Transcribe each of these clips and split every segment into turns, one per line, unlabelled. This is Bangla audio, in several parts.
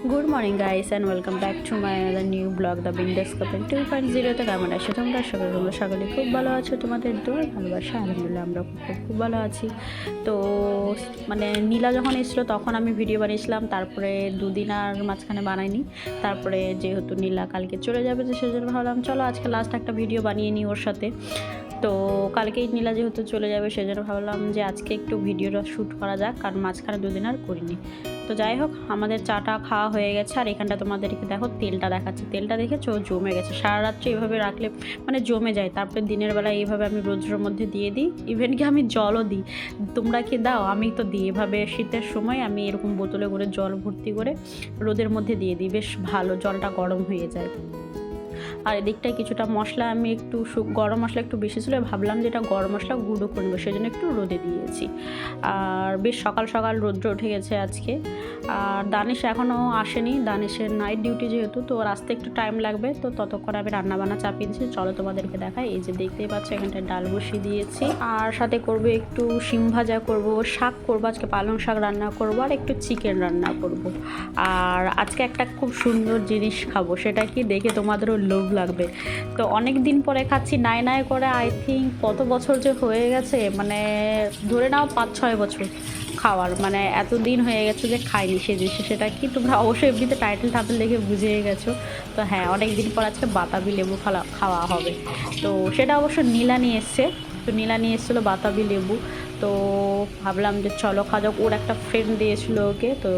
Good morning guys and welcome back to my another new blog the বিন্দাস কাপল 2.0-তে কেমন আছো তোমরা সকলে খুব ভালো আছো। তোমাদের দোয়া ভালোবাসা আলহামদুলিল্লাহ আমরা খুব ভালো আছি। তো মানে নীলা যখন এসেছিলো তখন আমি ভিডিও বানিয়েছিলাম, তারপরে দুদিন আর মাঝখানে বানাইনি। তারপরে যেহেতু নীলা কালকে চলে যাবে তো সেজন্য ভাবলাম চলো আজকে লাস্ট একটা ভিডিও বানিয়ে নিই ওর সাথে। তো কালকেই নীলা যেহেতু চলে যাবে সেজন্য ভাবলাম যে আজকে একটু ভিডিওটা শ্যুট করা যাক, কারণ মাঝখানে দুদিন আর করিনি। তো যাই হোক, আমাদের চাটা খাওয়া হয়ে গেছে। আর এখানটা তোমাদেরকে দেখো তেলটা দেখাচ্ছে, তেলটা দেখেছো জমে গেছে। সারা রাত্রে এইভাবে রাখলে মানে জমে যায়, তারপরে দিনের বেলা এইভাবে আমি রোদ্রের মধ্যে দিয়ে দিই। ইভেন কি আমি জলও দিই, তোমরা কি দাও? আমি তো দিই এভাবে। শীতের সময় আমি এরকম বোতলে করে জল ভর্তি করে রোদের মধ্যে দিয়ে দিই, বেশ ভালো জলটা গরম হয়ে যায়। আর এদিকটায় কিছুটা মশলা আমি একটু গরম মশলা একটু বেশি ছিল, ভাবলাম যে এটা গরম মশলা গুঁড়ো করবো, সেই জন্য একটু রোদে দিয়েছি। আর বেশ সকাল সকাল রৌদ্র উঠে গেছে আজকে। আর দানিশ এখনও আসেনি, দানিশের নাইট ডিউটি যেহেতু, তো ওর আসতে একটু টাইম লাগবে। তো ততক্ষণ আমি রান্নাবান্না চাপিয়ে দিয়েছি, চলো তোমাদেরকে দেখাই। এই যে দেখতেই পাচ্ছ এখানটায় ডাল বসিয়ে দিয়েছি, আর সাথে করবো একটু শিম ভাজা করবো, শাক করবো, আজকে পালং শাক রান্না করবো, আর একটু চিকেন রান্না করব। আর আজকে একটা খুব সুন্দর জিনিস খাবো, সেটা কি দেখে তোমাদেরও লোভ লাগবে। তো অনেক দিন পরে খাচ্ছি, নাই নাই করে আই থিঙ্ক কত বছর যে হয়ে গেছে, মানে ধরে নাও 5-6 বছর খাওয়ার, মানে এত দিন হয়ে গেছে যে খাইনি সেই জিনিসটা। সেটা কি তোমরা অবশ্যই এমনিতে টাইটেল দেখে বুঝে গেছো। তো হ্যাঁ, অনেক দিন পর আজকে বাতাবি লেবু খাওয়া হবে। তো সেটা অবশ্য নীলা নিয়ে এসছে, তো নীলা নিয়ে এসেছিলো বাতাবি লেবু। তো ভাবলাম যে চলো খাওয়া যাক, ওর একটা ফ্রেন্ড দিয়েছিলো ওকে। তো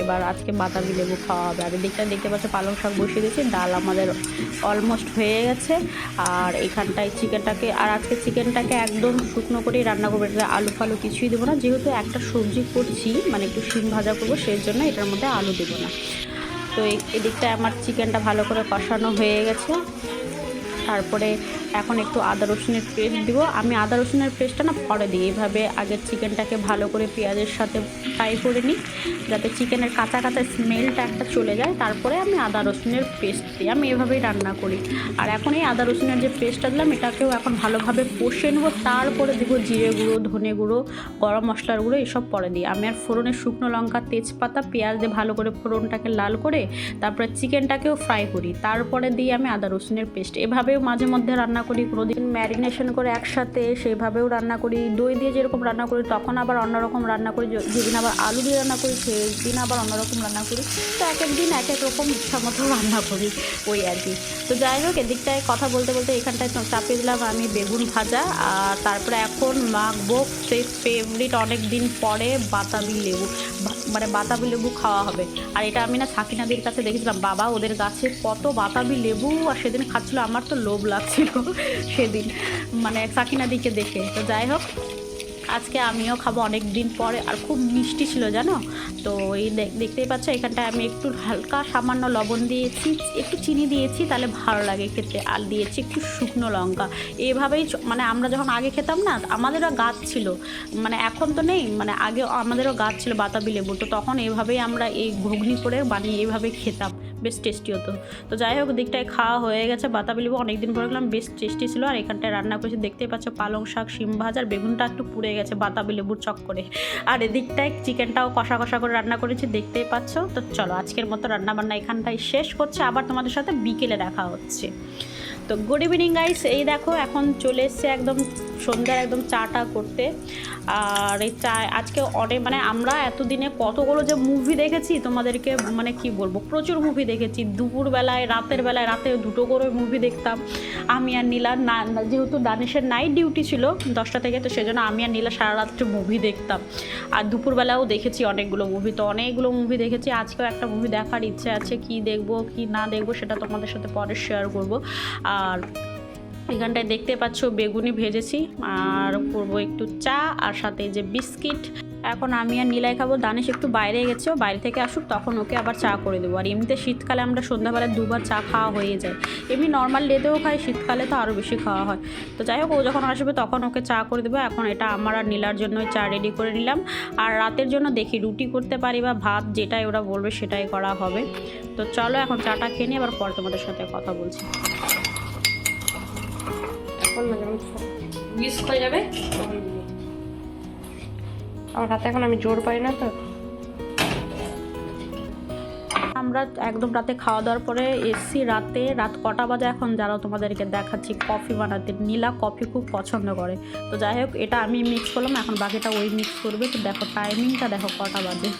এবার আজকে বাতাবি লেবু খাওয়া হবে। আর এদিকটা দেখতে পাচ্ছ পালং শাক বসিয়ে দিয়েছি, ডাল আমাদের অলমোস্ট হয়ে গেছে। আর এখানটায় চিকেনটাকে, আর আজকে চিকেনটাকে একদম শুকনো করেই রান্না করবো, এটা আলু ফালু কিছুই দেবো না, যেহেতু একটা সবজি করছি মানে একটু শিম ভাজা করবো, সেই জন্য এটার মধ্যে আলু দেবো না। তো এদিকটায় আমার চিকেনটা ভালো করে কষানো হয়ে গেছে। তারপরে এখন একটু আদা রসুনের পেস্ট দিব। আমি আদা রসুনের পেস্টটা না পরে দিই, এইভাবে আগে চিকেনটাকে ভালো করে পেঁয়াজের সাথে ফ্রাই করে নিই, যাতে চিকেনের কাঁচা কাঁচা স্মেলটা একটা চলে যায়। তারপরে আমি আদা রসুনের পেস্ট দিই, আমি এভাবেই রান্না করি। আর এখন এই আদা রসুনের যে পেস্টটা দিলাম, এটাকেও এখন ভালোভাবে কষে নেবো। তারপরে দেবো জিরে গুঁড়ো, ধনে গুঁড়ো, গরম মশলার গুঁড়ো, এসব পরে দিই। আমি আর ফোড়নের শুকনো লঙ্কা, তেজপাতা, পেঁয়াজ দিয়ে ভালো করে ফোড়নটাকে লাল করে তারপরে চিকেনটাকেও ফ্রাই করি, তারপরে দিই আমি আদা রসুনের পেস্ট। এভাবেও মাঝে মধ্যে রান্না করি, কোনোদিন ম্যারিনেশন করে একসাথে সেভাবেও রান্না করি, দই দিয়ে যেরকম রান্না করি তখন আবার অন্যরকম রান্না করি, যেদিন আবার আলু দিয়ে রান্না করি সেদিন আবার অন্যরকম রান্না করি। তো এক এক দিন এক এক রকম ইচ্ছা মতো রান্না করি, ওই আর কি। তো যাই হোক, এদিকটায় কথা বলতে বলতে এখানটায় চাপিয়ে দিলাম আমি বেগুন ভাজা। আর তারপরে এখন মাখবো সেই ফেভারিট অনেক দিন পরে বাতাবি লেবু, মানে বাতাবি লেবু খাওয়া হবে। আর এটা আমি না সাকিনাদির কাছে দেখেছিলাম, বাবা ওদের গাছে কত বাতাবি লেবু, আর সেদিন খাচ্ছিল, আমার তো লোভ লাগছিল সেদিন মানে সাকিনাদিকে দেখে। তো যাই হোক, আজকে আমিও খাবো অনেক দিন পরে। আর খুব মিষ্টি ছিল জানো। তো এই দেখতেই পাচ্ছ এখানটায় আমি একটু হালকা সামান্য লবণ দিয়েছি, একটু চিনি দিয়েছি, তাহলে ভালো লাগে খেতে। আর দিয়েছি একটু শুকনো লঙ্কা। এভাবেই মানে আমরা যখন আগে খেতাম না, আমাদেরও গাছ ছিল, মানে এখন তো নেই, মানে আগে আমাদেরও গাছ ছিল বাতাবি লেবু, তো তখন এভাবেই আমরা এই ঘুগনি করে বানিয়ে এইভাবে খেতাম, বেশ টেস্টি হতো। তো যাই হোক, দিকটায় খাওয়া হয়ে গেছে, বাতাবি লেবু অনেকদিন পরে গেলাম, বেশ টেস্টি ছিল। আর এখানটায় রান্না করেছি দেখতেই পাচ্ছ পালং শাক, শিম ভাজা, আর বেগুনটা একটু পুড়ে গেছে বাতাবি লেবুর চক্করে। আর এদিকটায় চিকেনটাও কষা কষা করে রান্না করেছি দেখতেই পাচ্ছ। তো চলো আজকের মতো রান্নাবান্না এখানটায় শেষ করছে, আবার তোমাদের সাথে বিকেলে দেখা হচ্ছে। তো গুড ইভিনিং গাইস, এই দেখো এখন চলে এসছে একদম সন্ধ্যার একদম চাটা করতে। আর এই চা আজকে অনেক, মানে আমরা এতদিনে কতগুলো যে মুভি দেখেছি তোমাদেরকে মানে কি বলবো, প্রচুর মুভি দেখেছি। দুপুরবেলায়, রাতে 2টো করে মুভি দেখতাম আমি আর নীলা। যেহেতু দানিশের নাইট ডিউটি ছিল 10টা থেকে, তো সেজন্য আমি আর নীলা সারা রাত্রে মুভি দেখতাম। আর দুপুরবেলাও দেখেছি অনেকগুলো মুভি, তো অনেকগুলো মুভি দেখেছি। আজকেও একটা মুভি দেখার ইচ্ছে আছে, কি দেখবো কি না দেখবো সেটা তোমাদের সাথে পরে শেয়ার করবো। আর এখানটায় দেখতে পাচ্ছ বেগুনি ভেজেছি, আর করবো একটু চা, আর সাথে যে বিস্কিট। এখন আমি আর নীলাই খাবো, দানিশ একটু বাইরে গেছে, বাইরে থেকে আসুক তখন ওকে আবার চা করে দেবো। আর এমনিতে শীতকালে আমরা সন্ধ্যাবেলায় 2বার চা খাওয়া হয়ে যায়, এমনি নর্মাল ডেতেও খাই, শীতকালে তো আরও বেশি খাওয়া হয়। তো যাই হোক, ও যখন আসবে তখন ওকে চা করে দেবো। এখন এটা আমার আর নীলার জন্যই চা রেডি করে নিলাম। আর রাতের জন্য দেখি রুটি করতে পারি বা ভাত, যেটাই ওরা বলবে সেটাই করা হবে। তো চলো এখন চাটা খেয়ে নিই, আবার পরে তোমাদের সাথে কথা বলছি।
মিস হয়ে যাবে আমার হাতে, এখন আমি জোর পাই না তো।
আমরা একদম রাতে খাওয়া দাওয়ার পরে এসছি, রাত কটা বাজে এখন জানো তোমাদেরকে দেখাচ্ছি কফি বানাতে। নীলা কফি খুব পছন্দ করে। তো যাই হোক, এটা আমি মিক্স করলাম, এখন বাকিটা ওই মিক্স করবে। তো দেখো টাইমিংটা দেখো কটা বাজে।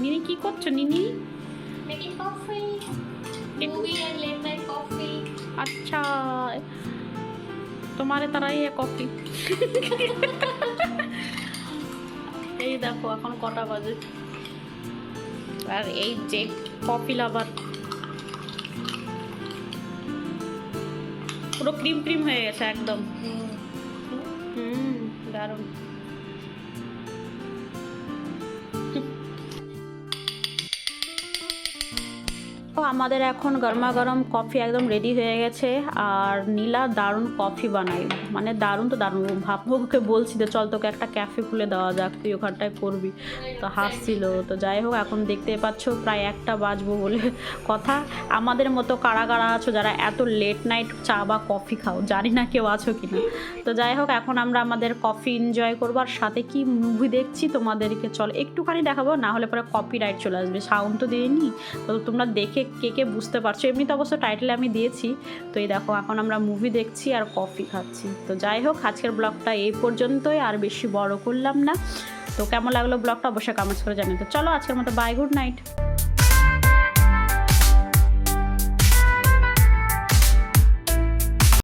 নিনি কি করছো নিনি?
Making coffee. Movie and late night coffee.
अच्छा तुम्हारे तरह ही है कॉफी। এই দেখো এখন কটা বাজে, আর এই যে কফি লাভার পুরো ক্রিম ক্রিম হয়ে গেছে একদম। দারুণ। তো আমাদের এখন গরমা গরম কফি একদম রেডি হয়ে গেছে, আর নীলা দারুণ কফি বানাই, মানে দারুণ তো দারুণ। ভাববো ওকে বলছি যে চল তোকে একটা ক্যাফে খুলে দেওয়া যাক, তুই ওখানটায় করবি। তো হাসছিল। তো যাই হোক, এখন দেখতে পাচ্ছ প্রায় 1টা বাজবো বলে কথা। আমাদের মতো কারা কারা আছো যারা এত লেট নাইট চা বা কফি খাও, জানি না কেউ আছো কি না। তো যাই হোক, এখন আমরা আমাদের কফি এনজয় করবো, আর সাথে কি মুভি দেখছি তোমাদেরকে চল একটুখানি দেখাবো, না হলে পরে কপিরাইট চলে আসবে। সাউন্ড তো দিইনি, তো তোমরা দেখে কে কে বুঝতে পারছো। এমনিতে অবশ্য টাইটেলে আমি দিয়েছি। তো এই দেখো এখন আমরা মুভি দেখছি আর কফি খাচ্ছি। তো যাই হোক, আজকের ব্লগটা এই পর্যন্তই, আর বেশি বড় করলাম না। তো কেমন লাগলো ব্লগটা অবশ্যই কমেন্টস করে জানিয়ে। তো চলো আজকের মতো বাই, গুড নাইট।